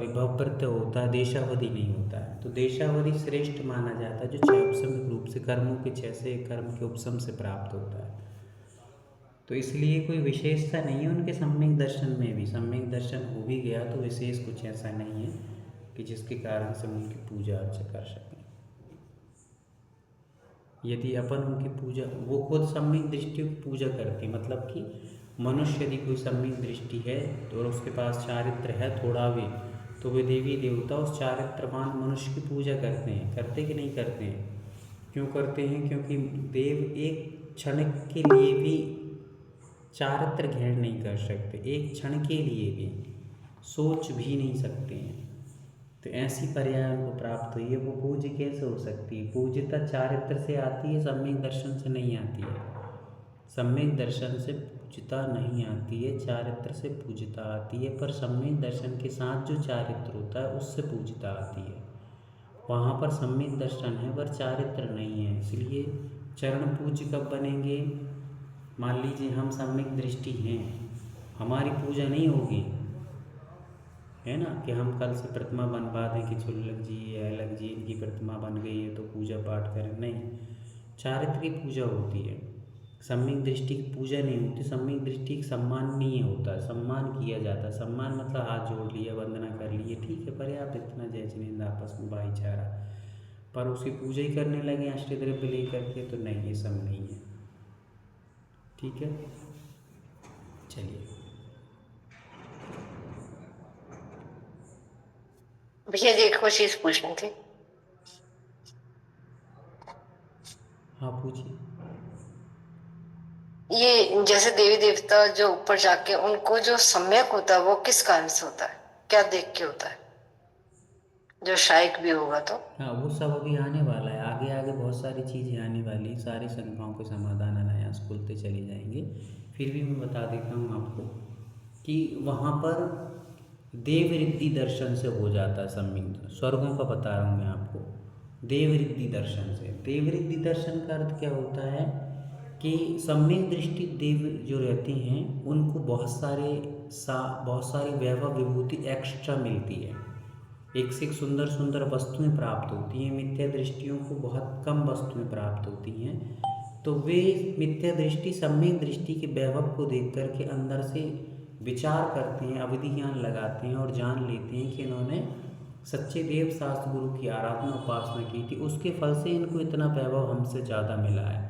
भव प्रत्यय होता है, देशावधि नहीं होता है। तो देशावधि श्रेष्ठ माना जाता है जो छय उपसम रूप से कर्मों के छय से कर्म के उपसम से प्राप्त होता है। तो इसलिए कोई विशेषता नहीं है उनके सम्यक दर्शन में भी। सम्यक दर्शन हो भी गया तो विशेष कुछ ऐसा नहीं है कि जिसके कारण से उनकी पूजा अर्चा कर सकें। यदि अपन उनकी पूजा, वो खुद सम्यक दृष्टियों की पूजा करते, मतलब कि मनुष्य यदि कोई सम्यक दृष्टि है तो उसके पास चारित्र है थोड़ा भी, तो वे देवी देवता उस चारित्रवान मनुष्य की पूजा करते कि नहीं करते हैं? क्यों करते हैं? क्योंकि देव एक क्षण के लिए भी चारित्र ग्रहण नहीं कर सकते, एक क्षण के लिए भी सोच भी नहीं सकते हैं। तो ऐसी पर्याय उनको प्राप्त हुई है, वो पूज्य कैसे हो सकती है? पूज्यता चारित्र से आती है, सम्यक दर्शन से नहीं आती है। सम्यक दर्शन से पूज्यता नहीं आती है, चारित्र से पूज्यता आती है। पर सम्यक दर्शन के साथ जो चारित्र होता है उससे पूज्यता आती है। वहाँ पर सम्यक दर्शन है पर चारित्र नहीं है, इसलिए चरण पूज्य कब बनेंगे? मान लीजिए हम सम्यक दृष्टि हैं, हमारी पूजा नहीं होगी, है ना, कि हम कल से प्रतिमा बनवा दें कि चुल्लक जी अलग जी इनकी प्रतिमा बन गई है तो पूजा पाठ करें। नहीं, चारित्र की पूजा होती है, सम्यक दृष्टि की पूजा नहीं होती। सम्यक दृष्टि की सम्माननीय होता है, सम्मान किया जाता है। सम्मान मतलब हाथ जोड़ लिया, वंदना कर लिए, ठीक है, पर्याप्त, इतना जय जिनेंद्र आपस में भाईचारा। पर उसकी पूजा ही करने लगे अष्टद्रव्य लेकर के, तो नहीं, ये सब नहीं है। ठीक है, चलिए। भैया जी एक और चीज पूछनी थी। हाँ पूछिए। ये जैसे देवी देवता जो ऊपर जाके उनको जो सम्यक होता है वो किस कारण से होता है? क्या देख के होता है? जो शायक भी होगा तो। हाँ, वो सब अभी आने वाला है, आगे आगे बहुत सारी चीज़ें आने वाली, सारी शंकाओं के समाधान अनायास खुलते चले जाएंगे। फिर भी मैं बता देता हूँ आपको कि वहाँ पर देव रिद्धि दर्शन से हो जाता है सम्यक। स्वर्गों का बता रहा हूँ मैं आपको, देव रिद्धि दर्शन से। देव रिद्धि दर्शन का अर्थ क्या होता है कि सम्यक दृष्टि देव जो रहते हैं उनको बहुत सारी वैभव विभूति एक्स्ट्रा मिलती है, एक से एक सुंदर सुंदर वस्तुएं प्राप्त होती हैं। मिथ्या दृष्टियों को बहुत कम वस्तुएं प्राप्त होती हैं, तो वे मिथ्या दृष्टि सम्यक दृष्टि के वैभव को देख कर के अंदर से विचार करते हैं, अवधि ज्ञान लगाते हैं और जान लेते हैं कि इन्होंने सच्चे देव शास्त्र गुरु की आराधना उपासना की थी, उसके फल से इनको इतना वैभव हमसे ज़्यादा मिला है।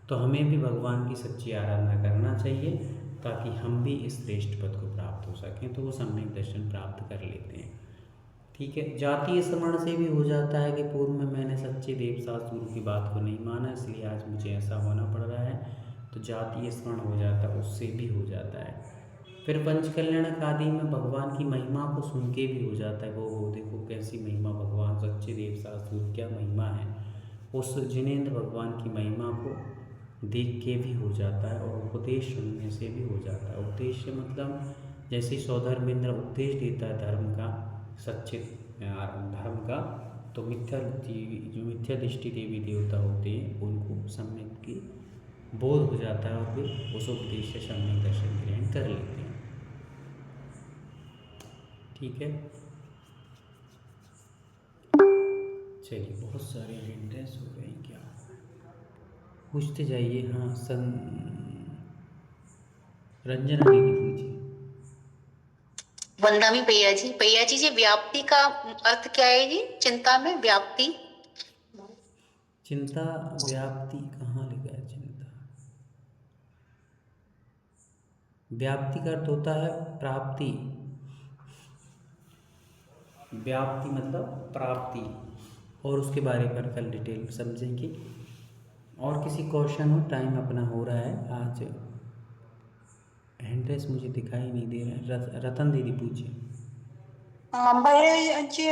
तो हमें भी भगवान की सच्ची आराधना करना चाहिए ताकि हम भी इस श्रेष्ठ पद को प्राप्त हो सकें। तो वो सम्यक दर्शन प्राप्त कर लेते हैं। ठीक है, जातीय स्मरण से भी हो जाता है कि पूर्व में मैंने सच्चे देव शास्त्र गुरु की बात को नहीं माना, इसलिए आज मुझे ऐसा होना पड़ रहा है, तो जातीय स्मरण हो जाता है, उससे भी हो जाता है। फिर पंचकल्याणक आदि में भगवान की महिमा को सुन के भी हो जाता है, वो देखो कैसी महिमा, भगवान सच्चे देव शास्त्र गुरु क्या महिमा है, उस जिनेंद्र भगवान की महिमा को देख के भी हो जाता है और उपदेश सुनने से भी हो जाता है। उपदेश से मतलब जैसे सौधर्मेंद्र उपदेश देता है धर्म का, सच्चे धर्म का, तो जो मिथ्या दृष्टि देवी देवता होते हैं उनको सम्यक की बोध हो जाता है और फिर उस उपदेश से सम्यक दर्शन ग्रहण कर लेते हैं। ठीक है, चलिए, बहुत सारे अटेंडेंस हो गए क्या, पूछते जाइए। हाँ, रंजना दीदी पूछिए। वंदनामी भैया जी व्याप्ति का अर्थ क्या है जी? चिंता में व्याप्ति। चिंता व्याप्ति कहाँ लिखा है? चिंता व्याप्ति का अर्थ होता है प्राप्ति। व्याप्ति मतलब प्राप्ति, और उसके बारे पर कल डिटेल में समझेंगे। और किसी क्वेश्चन हो? टाइम अपना हो रहा है। आज हैंड रेस मुझे दिखाई नहीं दे रहा है। रतन दीदी पूछिए। भैया जी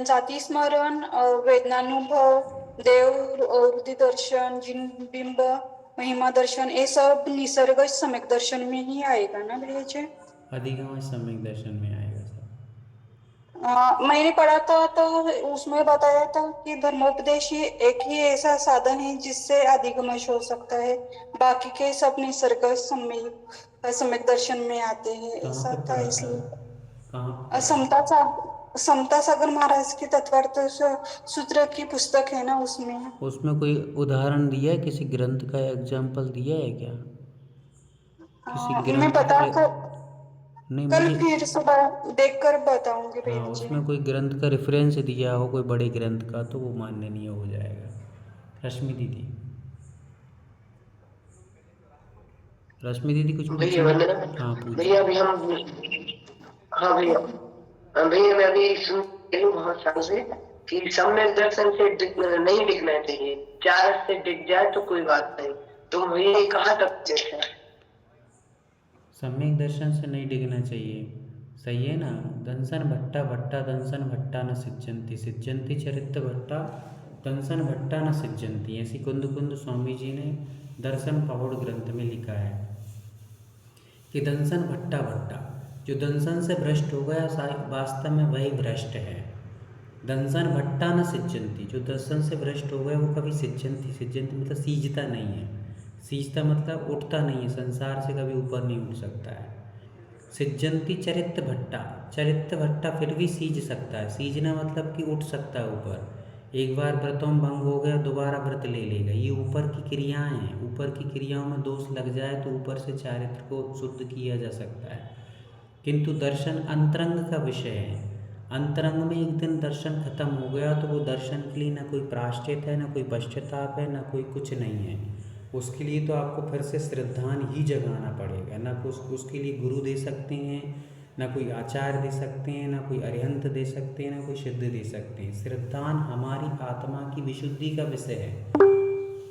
जाति स्मरण, वेदनानुभव, देव अवधि दर्शन, जिन बिंब महिमा दर्शन, ये सब निसर्ग सम्यक दर्शन में ही आएगा ना भैया जी? अधिगम सम्यक दर्शन में आएगा सब। मैंने पढ़ा था तो उसमें बताया था कि धर्मोपदेश ही एक ही ऐसा साधन है जिससे अधिगमश हो सकता है, बाकी के सब निसर्ग सम्यक दर्शन में आते हैं, ऐसा था। इसलिए समता सागर महाराज की तत्वार्थ सूत्र की पुस्तक है ना, उसमें कोई उदाहरण दिया है? किसी ग्रंथ का एग्जाम्पल दिया है क्या? किसी ग्रंथ मैं बता कर नहीं, कल मुझे फिर सुबह देखकर बताऊंगी भैया जी। उसमें कोई ग्रंथ का रेफरेंस दिया हो, कोई बड़े ग्रंथ का, तो वो मान्यनीय हो जाएगा। रश्मि दीदी कुछ भैया हाँ पूछिए। भैया अभी हम हाँ भैया मैं अभी सुन रही हूँ बहुत सालों से कि सम्यक दर्शन से नहीं दिखना चाहिए, चार से दिख जाए तो कोई बात नहीं, तो भैया कहाँ तक है? सम्यक दर्शन से नहीं डिगना चाहिए, सही है ना। दंसन भट्टा भट्टा दंसन भट्टा न सिज्जंती, सिज्जंती चरित्र भट्टा दंसन भट्टा न सिज्जंती, ऐसी कुंद स्वामी जी ने दर्शन पौड़ ग्रंथ में लिखा है कि दंसन भट्टा भट्टा जो दंसन से भ्रष्ट हो गया वास्तव में वही भ्रष्ट है। दंसन भट्टा न सिज्जंती, जो दंसन से भ्रष्ट हो गया वो कभी सिज्जंती मतलब सीजता नहीं है। सीजता मतलब उठता नहीं है, संसार से कभी ऊपर नहीं उठ सकता है। सिज्जंती चरित्र भट्टा फिर भी सीज सकता है। सीजना मतलब कि उठ सकता है ऊपर। एक बार व्रतों भंग हो गया, दोबारा व्रत ले लेगा। ये ऊपर की क्रियाएं हैं, ऊपर की क्रियाओं में दोष लग जाए तो ऊपर से चारित्र को शुद्ध किया जा सकता है। किंतु दर्शन अंतरंग का विषय है। अंतरंग में एक दिन दर्शन खत्म हो गया तो वो दर्शन के लिए ना कोई प्रायश्चित है, ना कोई पश्चाताप है, ना कोई कुछ नहीं है। उसके लिए तो आपको फिर से श्रद्धान ही जगाना पड़ेगा। ना कुछ उसके लिए गुरु दे सकते हैं, ना कोई आचार्य दे सकते हैं, ना कोई अरिहंत दे सकते हैं, ना कोई सिद्ध दे सकते हैं। श्रद्धान हमारी आत्मा की विशुद्धि का विषय है,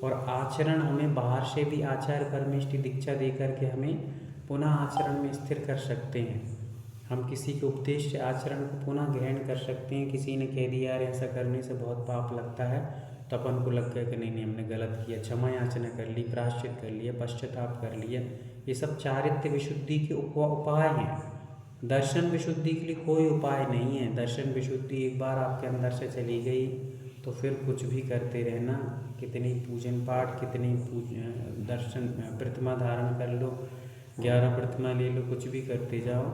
और आचरण हमें बाहर से भी आचार्य परमेष्टि दीक्षा दे करके हमें पुनः आचरण में स्थिर कर सकते हैं। हम किसी के उपदेश से आचरण को पुनः ग्रहण कर सकते हैं। किसी ने कह दिया यार ऐसा करने से बहुत पाप लगता है, तो अपन को लग गया कि नहीं हमने गलत किया, क्षमा याचना कर ली, प्रायश्चित कर लिया, पश्चाताप कर लिया। ये सब चारित्र्य विशुद्धि के उपाय हैं। दर्शन विशुद्धि के लिए कोई उपाय नहीं है। दर्शन विशुद्धि एक बार आपके अंदर से चली गई तो फिर कुछ भी करते रहना, कितनी पूजन पाठ, कितनी दर्शन प्रतिमा धारण कर लो, 11 प्रतिमा ले लो, कुछ भी करते जाओ,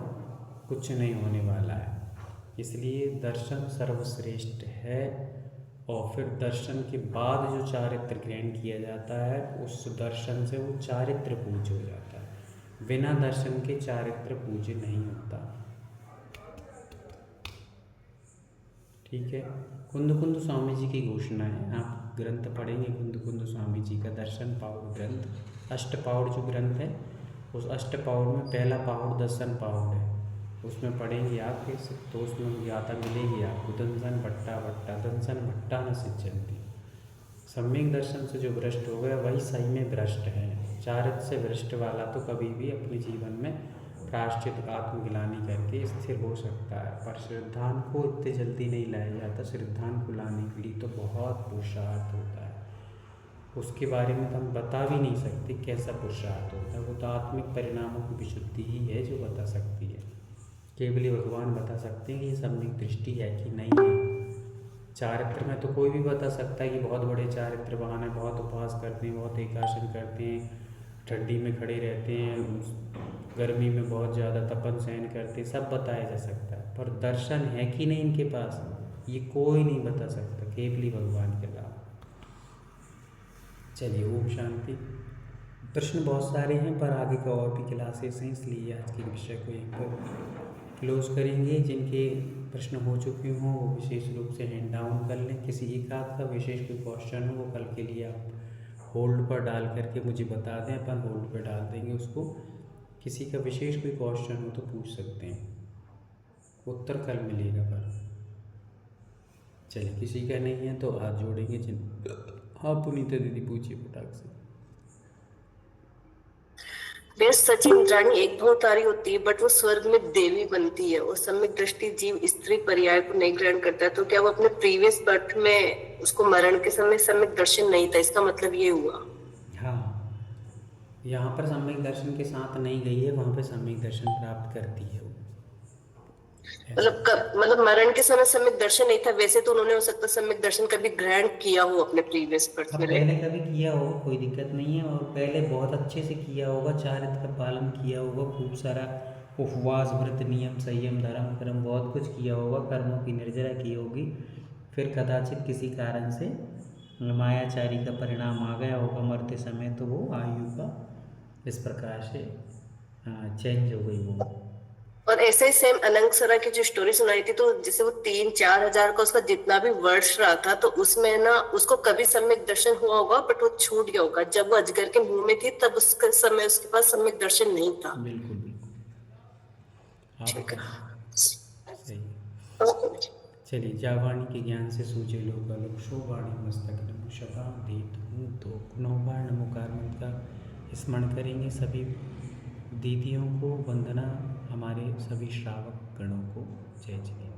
कुछ नहीं होने वाला है। इसलिए दर्शन सर्वश्रेष्ठ है। और फिर दर्शन के बाद जो चारित्र ग्रहण किया जाता है, उस दर्शन से वो चारित्र पूज हो जाता है। बिना दर्शन के चारित्र पूज्य नहीं होता। ठीक है। कुंद स्वामी जी की घोषणा है, आप ग्रंथ पढ़ेंगे कुंद स्वामी जी का दर्शन पाउड़ ग्रंथ। अष्टपाउड़ जो ग्रंथ है, उस अष्टपाउड़ में पहला पाउड़ दर्शन पाउड़ है, उसमें पढ़ेंगे आप कैसे, तो उसमें ज्ञाता मिलेगी आपको। दंसन भट्टा भट्टा दंसन भट्टा न सिज्जंती, सम्यक दर्शन से जो भ्रष्ट हो गया वही सही में भ्रष्ट है। चारित्र से भ्रष्ट वाला तो कभी भी अपने जीवन में प्रायश्चित आत्मगिलानी करके स्थिर हो सकता है, पर श्रद्धान को इतने जल्दी नहीं लाया जाता। श्रद्धान को लाने के लिए तो बहुत पुरुषार्थ होता है, उसके बारे में तो हम बता भी नहीं सकते कैसा पुरुषार्थ होता है। वो तो आत्मिक परिणामों की विशुद्धि ही है जो बता सकती है। केवल भगवान बता सकते हैं कि ये सम्यक दृष्टि है कि नहीं है। चारित्र में तो कोई भी बता सकता है कि बहुत बड़े चारित्रवान हैं, बहुत उपवास करते हैं, बहुत एकासन करते हैं, ठंडी में खड़े रहते हैं, गर्मी में बहुत ज़्यादा तपन सहन करते हैं, सब बताया जा सकता है। पर दर्शन है कि नहीं इनके पास, ये कोई नहीं बता सकता, केवल भगवान के अलावा। चलिए, ओम शांति। प्रश्न बहुत सारे हैं पर आगे का और भी क्लासेस हैं, इसलिए आज के विषय को यहीं पर क्लोज करेंगे। जिनके प्रश्न हो चुके हों वो विशेष रूप से हैंड डाउन कर लें। किसी एक आध का विशेष कोई क्वेश्चन हो वो कल के लिए आप होल्ड पर डाल करके मुझे बता दें, अपन होल्ड पर डाल देंगे उसको। किसी का विशेष कोई क्वेश्चन हो तो पूछ सकते हैं, उत्तर कल मिलेगा। पर चलिए, किसी का नहीं है तो हाथ जोड़ेंगे। हाँ पुनीता दीदी पूछिए फटाक से। बेस्ट सचिन, रानी एक भवतारी होती है बट वो स्वर्ग में देवी बनती है और सम्यक दृष्टि जीव स्त्री पर्याय को नहीं ग्रहण करता है, तो क्या वो अपने प्रीवियस बर्थ में उसको मरण के समय सम्यक दर्शन नहीं था, इसका मतलब ये हुआ? हाँ, यहाँ पर सम्यक दर्शन के साथ नहीं गई है, वहाँ पे सम्यक दर्शन प्राप्त करती है वो। मतलब मरण के समय सम्यक दर्शन नहीं था, वैसे तो उन्होंने हो सकता सम्यक दर्शन कभी ग्रहण किया हो अपने प्रीवियस बर्थ में। पहले कभी किया हो कोई दिक्कत नहीं है, और पहले बहुत अच्छे से किया होगा, चारित्र का पालन किया होगा, खूब सारा उपवास व्रत नियम संयम धर्म कर्म बहुत कुछ किया होगा, कर्मों की निर्जरा की होगी। फिर कदाचित किसी कारण से मायाचारी का परिणाम आ गया होगा मरते समय, तो वो आयु का इस प्रकार से चेंज हो गई वो। और ऐसे ही सेम अनंगसरा की जो स्टोरी सुनाई थी, तो जैसे वो 3-4 हजार का उसका जितना भी वर्ष रहा था, तो उसमें ना उसको कभी सम्यक दर्शन हुआ होगा बट वो छूट गया होगा। जब वो अजगर के मुंह में थी तब उसके समय उसके पास सम्यक दर्शन नहीं था। बिल्कुल ठीक है, सही। चलिए, जा वाणी के ज्ञान से सूझे लोग अलग शो वाणी मस्तक नमो शबा देत हूँ तो नौ बार नमोकार मंत्र का स्मरण करेंगे। सभी दीदियों को वंदना, हमारे सभी श्रावक गणों को जय जय।